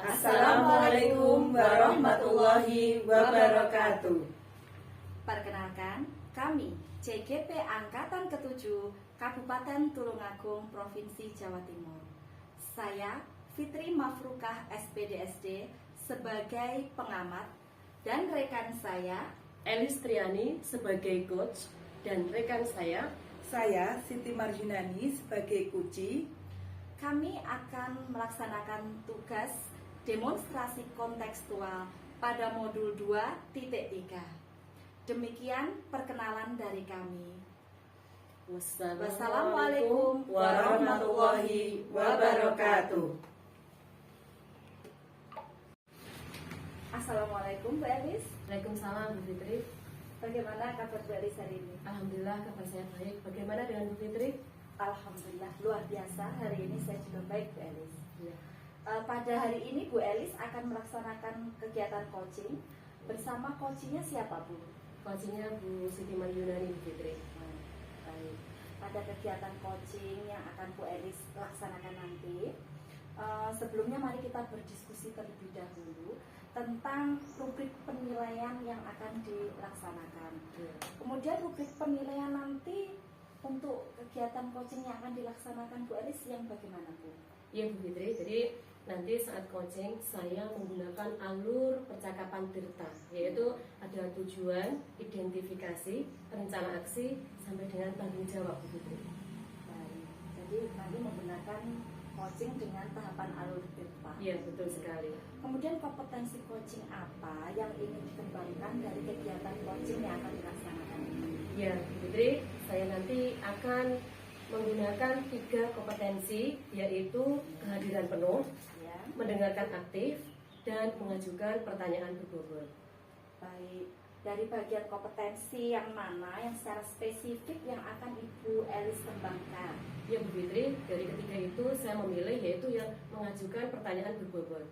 Assalamualaikum warahmatullahi wabarakatuh. Perkenalkan, kami CGP Angkatan ke-7 Kabupaten Tulungagung, Provinsi Jawa Timur. Saya Fitri Mafrukah SPDSD sebagai pengamat dan rekan saya Elis Triani sebagai coach dan rekan saya Siti Marjunani sebagai kuci. Kami akan melaksanakan tugas demonstrasi kontekstual pada modul 2.3. Demikian perkenalan dari kami. Wassalamualaikum warahmatullahi wabarakatuh. Assalamualaikum Bu Elis. Waalaikumsalam Bu Fitri. Bagaimana kabar Bu Elis hari ini? Alhamdulillah kabar saya baik. Bagaimana dengan Bu Fitri? Alhamdulillah luar biasa. Hari ini saya juga baik Bu Elis. Ya. Pada hari ini Bu Elis akan melaksanakan kegiatan coaching bersama coachingnya siapa Bu? Coachingnya Bu Siti Marjunani Bu Fitri. Baik. Pada kegiatan coaching yang akan Bu Elis laksanakan nanti, sebelumnya mari kita berdiskusi terlebih dahulu tentang rubrik penilaian yang akan dilaksanakan. Ya. Kemudian rubrik penilaian nanti untuk kegiatan coaching yang akan dilaksanakan Bu Elis yang bagaimana Bu? Iya Bu Fitri, jadi nanti saat coaching saya menggunakan alur percakapan tirta, yaitu ada tujuan, identifikasi, rencana aksi, sampai dengan tanggung jawab Bu Fitri. Baik, jadi nanti menggunakan coaching dengan tahapan alur tirta. Iya betul sekali. Kemudian kompetensi coaching apa yang ingin dikembangkan dari kegiatan coaching yang akan dilaksanakan ini? Ya Bu Fitri, saya nanti akan menggunakan 3 kompetensi, yaitu kehadiran penuh, Ya, mendengarkan aktif, dan mengajukan pertanyaan berbobot. baik. Dari bagian kompetensi yang mana yang secara spesifik yang akan Ibu Elis kembangkan? Ya Bu Fitri, dari ketiga itu saya memilih yaitu yang mengajukan pertanyaan berbobot.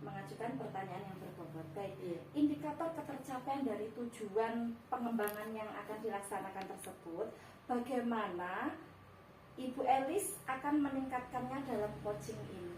Mengajukan pertanyaan yang berbobot. Baik. Iya. Indikator ketercapaian dari tujuan pengembangan yang akan dilaksanakan tersebut, bagaimana Ibu Elis akan meningkatkannya dalam coaching ini?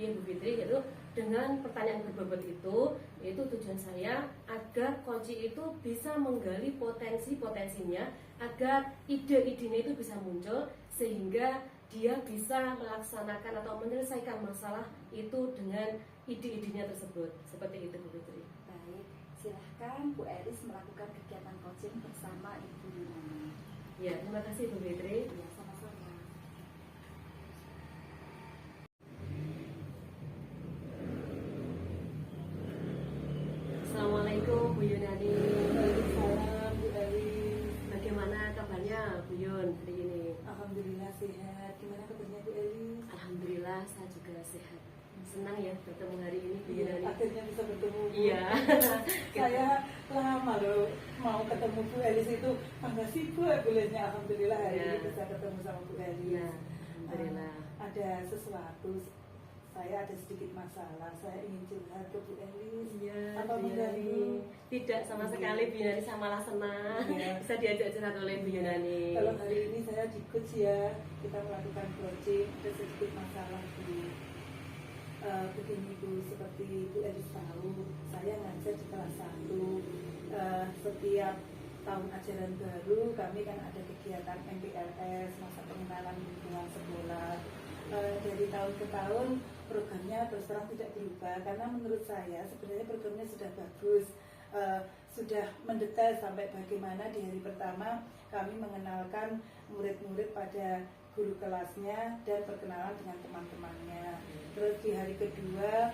Ya Bu Fitri, yaitu dengan pertanyaan berbobot itu, yaitu tujuan saya agar kunci itu bisa menggali potensi-potensinya, agar ide-idenya itu bisa muncul, sehingga dia bisa melaksanakan atau menyelesaikan masalah itu dengan ide-idenya tersebut. Seperti itu Bu Fitri. Baik, silahkan Bu Elis melakukan kegiatan coaching bersama Ibu Yunani. Ya, terima kasih Bu Fitri. Ya, sama-sama. Assalamualaikum Bu Yunani. Waalaikumsalam Bu Elis. Bagaimana kabarnya Bu Yun hari ini? Alhamdulillah sehat. Gimana kabarnya Bu Elis? Alhamdulillah saya juga sehat. Senang ya bertemu hari ini Bu Iya, Yunani. akhirnya bisa bertemu Bu. Iya. Saya lama loh mau ketemu Bu Elis itu bangga sih Bu Elisnya. Alhamdulillah hari Iya. ini bisa ketemu sama Bu Elis. Iya, alhamdulillah. Ada sesuatu, saya ada sedikit masalah, saya ingin curhat ke Bu Elis. Iya, Apa Bu mengganggu? Yunani. Tidak sama sekali Bu Yunani, saya malah senang Iya. bisa diajak curhat oleh Bu Yunani. Kalau hari ini saya di coach ya, kita melakukan coaching, ada sedikit masalah Bu. Begini Bu, seperti Bu Elis tahu, saya ngajar di kelas 1. Setiap tahun ajaran baru kami kan ada kegiatan MPLS, masa pengenalan lingkungan sekolah. Dari tahun ke tahun programnya terus terang tidak berubah, karena menurut saya sebenarnya programnya sudah bagus, sudah mendetail sampai bagaimana di hari pertama kami mengenalkan murid-murid pada guru kelasnya dan perkenalan dengan teman-temannya. Terus di hari kedua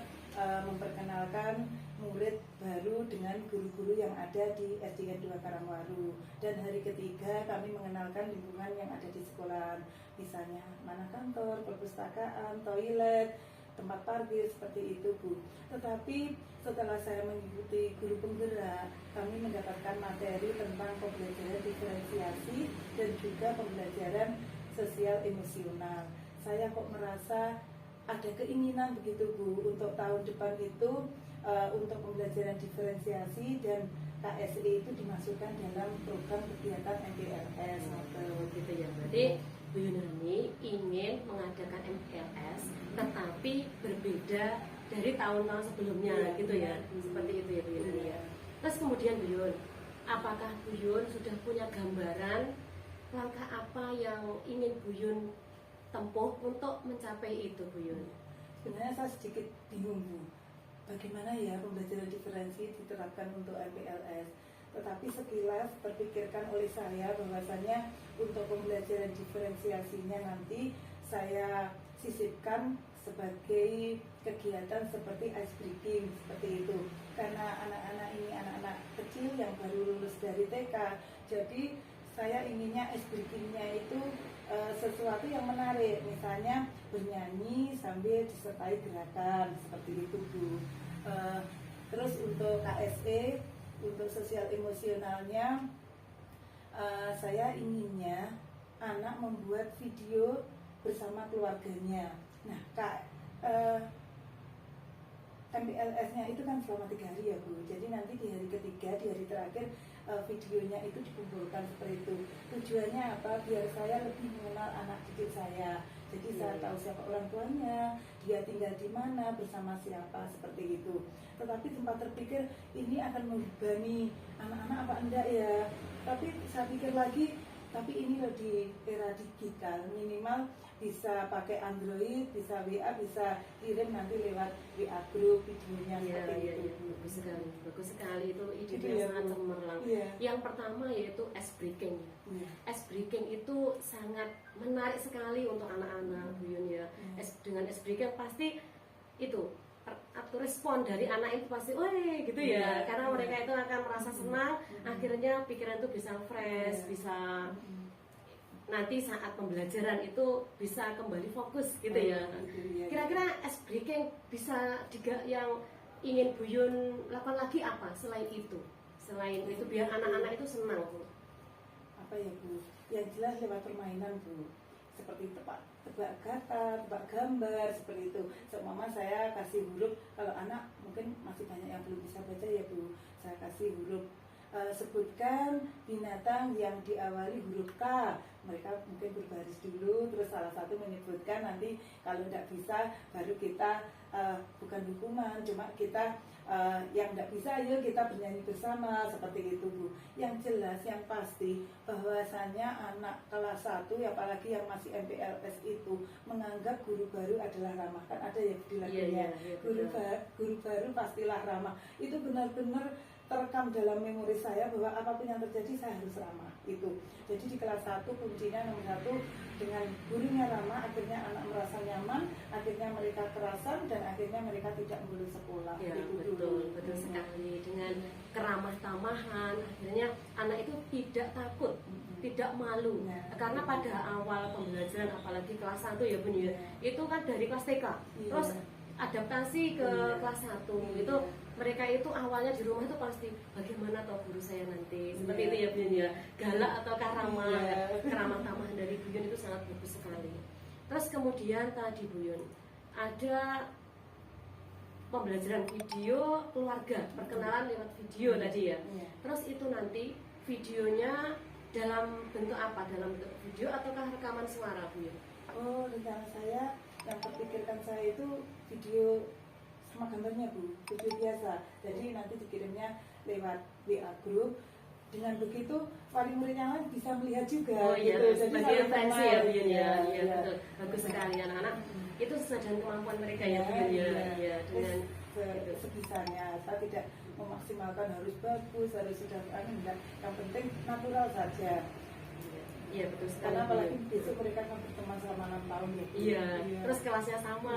memperkenalkan murid baru dengan guru-guru yang ada di SDN 2 Karangwaru. Dan hari ketiga kami mengenalkan lingkungan yang ada di sekolah, misalnya mana kantor, perpustakaan, toilet, tempat parkir, seperti itu Bu. Tetapi setelah saya mengikuti guru penggerak, kami mendapatkan materi tentang pembelajaran diferensiasi dan juga pembelajaran sosial emosional. Saya kok merasa ada keinginan begitu Bu, untuk tahun depan itu untuk pembelajaran diferensiasi dan KSE itu dimasukkan dalam program kegiatan MPLS. Gitu ya, berarti Bu Yunani ingin mengadakan MPLS tetapi berbeda dari tahun-tahun sebelumnya Iya, gitu ya, iya. seperti itu ya Bu Yun Iya. ya. Terus kemudian Bu Yun, apakah Bu Yun sudah punya gambaran langkah apa yang ingin Bu Yun tempuh untuk mencapai itu Bu Yun? Sebenarnya saya sedikit bingung Bu, bagaimana ya pembelajaran diferensi diterapkan untuk MPLS. Tetapi sekilas terpikirkan oleh saya bahwasanya untuk pembelajaran diferensiasinya nanti saya sisipkan sebagai kegiatan seperti ice breaking seperti itu. Karena anak-anak ini anak-anak kecil yang baru lulus dari TK, jadi saya inginnya ice breakingnya itu sesuatu yang menarik, misalnya bernyanyi sambil disertai gerakan seperti itu Bu. Terus untuk KSE, untuk sosial emosionalnya, saya inginnya anak membuat video bersama keluarganya. Nah, MPLS-nya itu kan selama 3 hari ya Bu. Jadi nanti di hari ketiga, di hari terakhir videonya itu dikumpulkan seperti itu. Tujuannya apa? Biar saya lebih mengenal anak didik saya. Jadi saya tahu siapa orang tuanya, dia tinggal di mana, bersama siapa, seperti itu. Tetapi sempat terpikir ini akan membebani anak-anak apa enggak ya. Tapi saya pikir lagi, tapi ini loh di era digital, minimal bisa pakai Android, bisa WA, bisa kirim nanti lewat WA group videonya seperti itu. Bagus sekali itu Gitu ide ya, yang sangat Bu. cemerlang. Iya. Yang pertama yaitu ice breaking. Iya. Ice breaking itu sangat menarik sekali untuk anak-anak Bu Yun ya. Dengan ice breaking pasti itu atau respon dari anak itu pasti, woi gitu ya. Iya. Karena mereka itu akan merasa senang, akhirnya pikiran itu bisa fresh, Iya. bisa nanti saat pembelajaran itu bisa kembali fokus gitu ya. Kira-kira ice breaking bisa juga yang ingin Bu Yun lakukan lagi apa selain itu? Selain itu biar anak-anak itu senang Bu. Apa ya Bu? Yang jelas lewat permainan Bu. Seperti tebak kata, tebak gambar, seperti itu. Seumpama saya kasih huruf, kalau anak mungkin masih banyak yang belum bisa baca ya Bu. Saya kasih huruf, sebutkan binatang yang diawali huruf K. Mereka mungkin berbaris dulu, terus salah satu menyebutkan, nanti kalau tidak bisa baru kita bukan hukuman, cuma kita yang tidak bisa ayo kita bernyanyi bersama, seperti itu Bu. Yang jelas, yang pasti bahwasannya anak kelas 1, apalagi yang masih MPLS itu menganggap guru baru adalah ramah. Kan ada ya di lagunya, guru baru pastilah ramah. Itu benar-benar terekam dalam memori saya bahwa apapun yang terjadi saya harus ramah itu. Jadi di kelas 1 kuncinya nomor 1, dengan gurunya ramah, akhirnya anak merasa nyaman, akhirnya mereka kerasan, dan akhirnya mereka tidak bolos sekolah. Ya itu betul sekali. Dengan keramah tamahan akhirnya anak itu tidak takut, tidak malu. Karena pada awal pembelajaran apalagi kelas 1 ya Bun ya, itu kan dari kelas TK, terus adaptasi ke kelas 1 itu mereka itu awalnya di rumah itu pasti bagaimana toh guru saya nanti, seperti itu ya Bu Yun ya, galak atau keramah tamahan dari Bu Yun itu sangat bagus sekali. Terus kemudian tadi Bu Yun ada pembelajaran video keluarga, perkenalan lewat video tadi ya. Terus itu nanti videonya dalam bentuk apa? Dalam bentuk video ataukah rekaman suara Bu Yun? Oh, rencana saya yang terpikirkan saya itu video sama gambarnya Bu, video biasa. Jadi nanti dikirimnya lewat WA group. Dengan begitu wali murid yang lain bisa melihat juga. Oh iya, gitu. Jadi sebagai referensi ya Bu Yun ya. Iya, Betul. Bagus sekali anak-anak. Itu sesuai dengan kemampuan mereka ya Bu Yun ya. Iya, dengan sebisanya. Saya tidak memaksimalkan harus bagus, harus sudah enggak. Yang penting natural saja. Iya betul sekali. Karena apalagi besok mereka akan berteman selama 6 tahun ya. Iya. Terus kelasnya sama.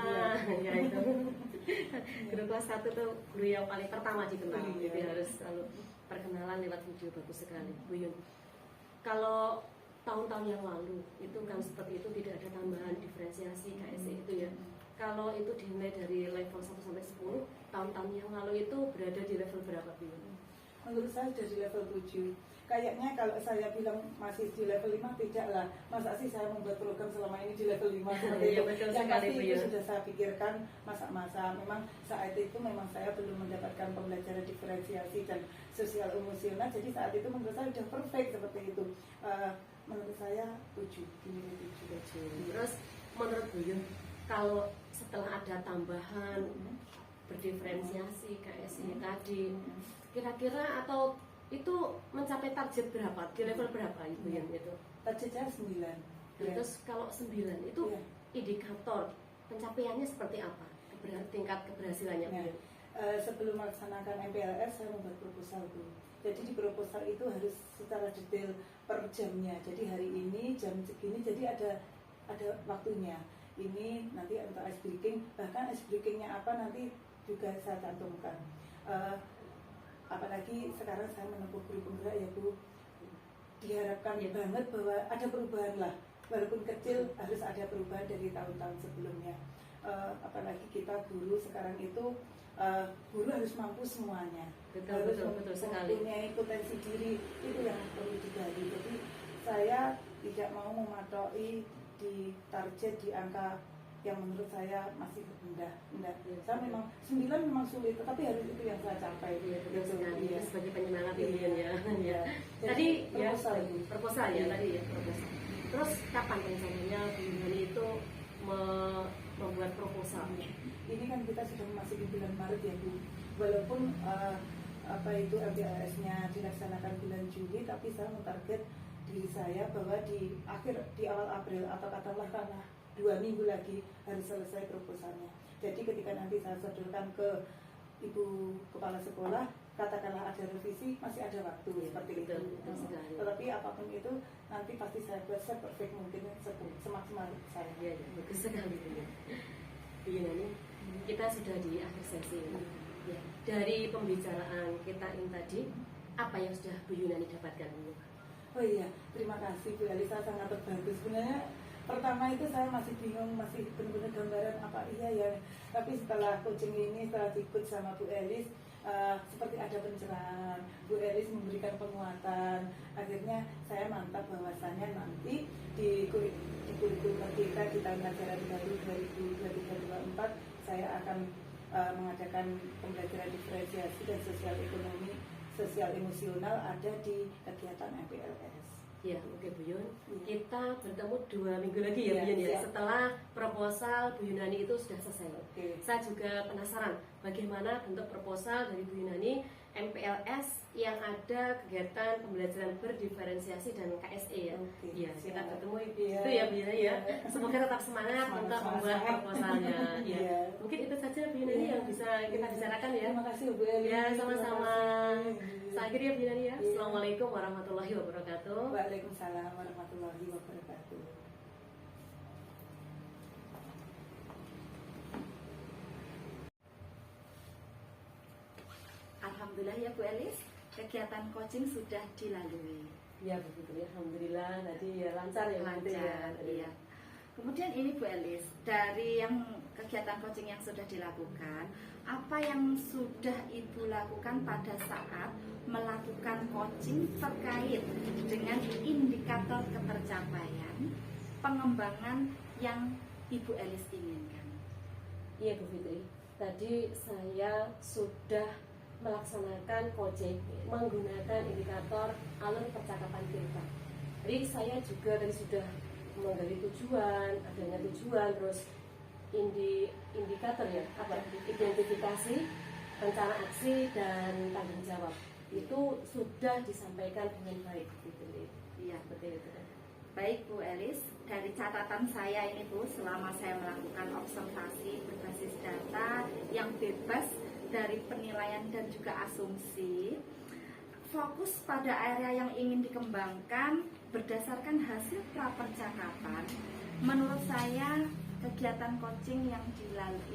Ya itu. Guru kelas 1 tuh guru yang paling pertama dikenal. Jadi harus selalu perkenalan lewat video. Bagus sekali Bu Yun. Kalau tahun-tahun yang lalu itu kan seperti itu, tidak ada tambahan diferensiasi KSE itu ya. Kalau itu dinilai dari level 1 sampai 10, tahun-tahun yang lalu itu berada di level berapa Bu Yun? Menurut saya sudah di level 7. Kayaknya kalau saya bilang masih di level 5, tidak lah. Masa sih saya membuat program selama ini di level 5 seperti itu. Yang pasti itu sudah saya pikirkan masa-masa. Memang saat itu memang saya belum mendapatkan pembelajaran diferensiasi dan sosial emosional. Jadi saat itu menurut saya sudah perfect seperti itu. Menurut saya 7, dinilai 7. Terus menurut Bu Yun, kalau setelah ada tambahan Kadin. Kira-kira atau itu mencapai target berapa? Di level berapa Ibu yang itu? Targetnya 9. Terus kalau 9 itu Iya. indikator pencapaiannya seperti apa? Tingkat keberhasilannya Bu Nah, Yun? sebelum melaksanakan MPLS saya membuat proposal Bu. Jadi di proposal itu harus secara detail per jamnya. Jadi hari ini jam segini, jadi ada waktunya. Ini nanti untuk ice breaking, bahkan ice breakingnya apa nanti juga saya cantumkan. Apalagi sekarang saya menempuh guru penggerak ya Bu. Diharapkan banget bahwa ada perubahan lah, walaupun kecil harus ada perubahan dari tahun-tahun sebelumnya. Apalagi kita guru sekarang itu guru harus mampu semuanya, harus Betul sekali. mempunyai potensi diri, itu yang perlu digali. Jadi saya tidak mau mematoi di target di angka yang menurut saya masih rendah. Saya memang 9 memang sulit, tetapi harus itu yang saya capai. Betul sekali. Iya. Sebagai penyemangat Iya. Bu Yun ya. Iya. Tadi ya proposal ya Iya. tadi ya proposal. Terus kapan rencananya Bu Yun itu membuat proposal? Ini kan kita sudah memasuki bulan Maret ya Bu. Walaupun apa itu MPLS-nya dilaksanakan bulan Juli, tapi saya mentarget diri saya bahwa di awal April atau katakanlah karena 2 minggu lagi harus selesai proposalnya. Jadi ketika nanti saya sodorkan ke Ibu Kepala Sekolah, katakanlah ada revisi, masih ada waktu seperti itu. Betul sekali. Tetapi apapun itu nanti pasti saya buat se-perfect mungkin, semaksimal saya. Ya, bagus sekali Bu Yun. Bu Yun ini kita sudah di akhir sesi ini. Ya, dari pembicaraan kita ini tadi, apa yang sudah Bu Yunani dapatkan Bu? Oh iya, terima kasih Bu Elisa, sangat terbantu. Sebenarnya pertama itu saya masih bingung, masih benar-benar gambaran apa iya ya. Tapi setelah coaching ini, setelah ikut sama Bu Elis, seperti ada pencerahan. Bu Elis memberikan penguatan. Akhirnya saya mantap bahwasannya nanti di kurikulum Merdeka di tahun ajaran baru 2023-2024 saya akan mengadakan pembelajaran diferensiasi dan sosial ekonomi, sosial emosional ada di kegiatan MPLS. Ya, oke Bu Yun. Iya. Kita bertemu 2 minggu lagi ya Iya, Bu Yun ya. siap. Setelah proposal Bu Yunani itu sudah selesai. Oke. Saya juga penasaran bagaimana bentuk proposal dari Bu Yunani MPLS yang ada kegiatan pembelajaran berdiferensiasi dan KSE ya. Oke, Iya, kita siap. bertemu Iya. itu ya Bu Yunani ya. Iya. Semoga tetap semangat untuk Semangat. membuat proposalnya. Ya. Iya. Mungkin itu saja Bu Yunani Iya. yang bisa kita bicarakan ya. Terima kasih Bu Eli. Ya, sama-sama. Terima kasih. Saya akhiri ya Bu Yunani ya. Iya. Assalamualaikum warahmatullahi wabarakatuh. Waalaikumsalam warahmatullahi wabarakatuh. Alhamdulillah ya Bu Elis, kegiatan coaching sudah dilalui. Ya begitu ya, alhamdulillah tadi ya lancar ya Bu Yunani ya. Lancar, iya. Kemudian ini Bu Elis, dari yang kegiatan coaching yang sudah dilakukan, apa yang sudah Ibu lakukan pada saat melakukan coaching terkait dengan indikator ketercapaian pengembangan yang Ibu Elis inginkan? Iya Bu Fitri, tadi saya sudah melaksanakan coaching menggunakan indikator alur percakapan kita. Jadi saya juga tadi sudah menggali tujuan, adanya tujuan, terus indikator ya, apa identifikasi, rencana aksi dan tanggung jawab itu sudah disampaikan dengan baik gitu. Iya. Seperti itu. Baik Bu Elis, dari catatan saya ini Bu, selama saya melakukan observasi berbasis data yang bebas dari penilaian dan juga asumsi, fokus pada area yang ingin dikembangkan berdasarkan hasil prapercakapan. Menurut saya kegiatan coaching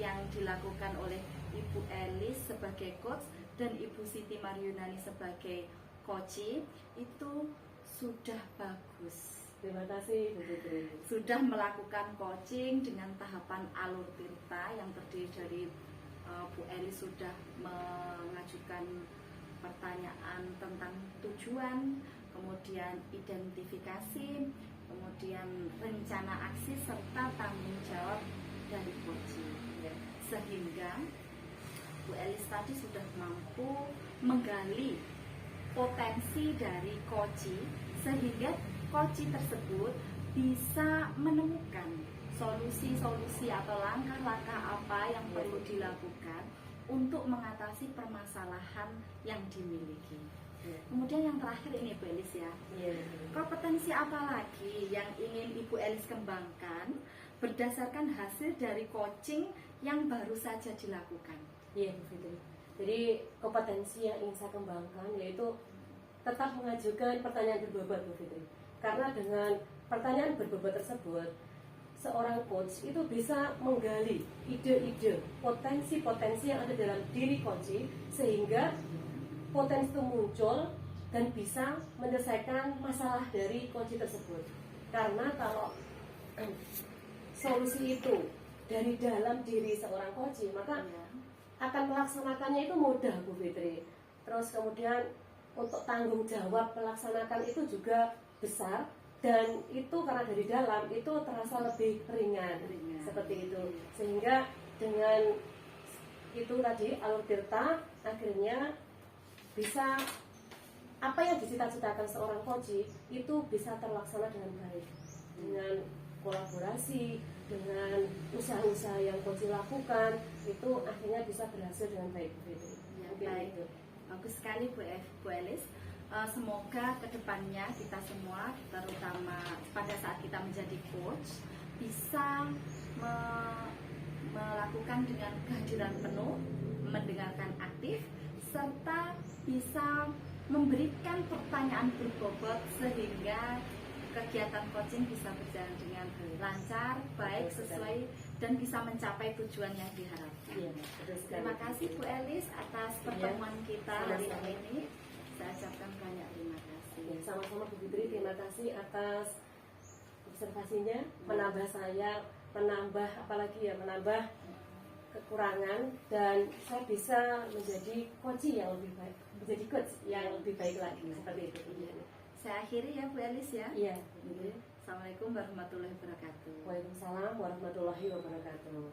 yang dilakukan oleh Ibu Elis sebagai coach dan Ibu Siti Maryunani sebagai coachee itu sudah bagus. Terima kasih Bu Fitri. Sudah melakukan coaching dengan tahapan alur tirta yang terdiri dari Bu Elis sudah mengajukan pertanyaan tentang tujuan, kemudian identifikasi, kemudian rencana aksi serta tanggung jawab dari coaching. Ya. Sehingga Bu Elis tadi sudah mampu menggali potensi dari coaching sehingga coaching tersebut bisa menemukan solusi-solusi atau langkah-langkah apa yang perlu dilakukan untuk mengatasi permasalahan yang dimiliki. Iya. Kemudian yang terakhir ini Bu Elis ya, Iya. kompetensi apa lagi yang ingin Ibu Elis kembangkan berdasarkan hasil dari coaching yang baru saja dilakukan? Iya, Bu Fitri. Jadi kompetensi yang ingin saya kembangkan yaitu tetap mengajukan pertanyaan berbobot, Bu Fitri. Karena dengan pertanyaan berbobot tersebut, seorang coach itu bisa menggali ide-ide, potensi-potensi yang ada dalam diri coach, sehingga potensi itu muncul dan bisa menyelesaikan masalah dari coach tersebut. Karena kalau solusi itu dari dalam diri seorang coach, maka akan melaksanakannya itu mudah, Bu Fitri. Terus kemudian untuk tanggung jawab melaksanakan itu juga besar, dan itu karena dari dalam itu terasa lebih ringan. Seperti itu. Sehingga dengan itu tadi alur tirta akhirnya bisa apa yang dicita-citakan seorang coach itu bisa terlaksana dengan baik, dengan kolaborasi, dengan usaha-usaha yang coach lakukan itu akhirnya bisa berhasil dengan baik. Ya, baik. Bagus sekali Bu Elis. Semoga kedepannya kita semua, terutama pada saat kita menjadi coach, bisa melakukan dengan kehadiran penuh, mendengarkan aktif, serta bisa memberikan pertanyaan berbobot sehingga kegiatan coaching bisa berjalan dengan lancar, baik, sesuai, dan bisa mencapai tujuan yang diharapkan. Iya, Terima kasih Bu Elis atas pertemuan kita hari ini. Saya ucapkan banyak terima kasih. Ya, sama-sama Bu Fitri, terima kasih atas observasinya, menambah saya, menambah apalagi ya, menambah kekurangan, dan saya bisa menjadi coach yang lebih baik, menjadi coach yang lebih baik lagi, seperti itu. Saya akhiri ya Bu Elis ya. Iya. Assalamualaikum warahmatullahi wabarakatuh. Waalaikumsalam warahmatullahi wabarakatuh.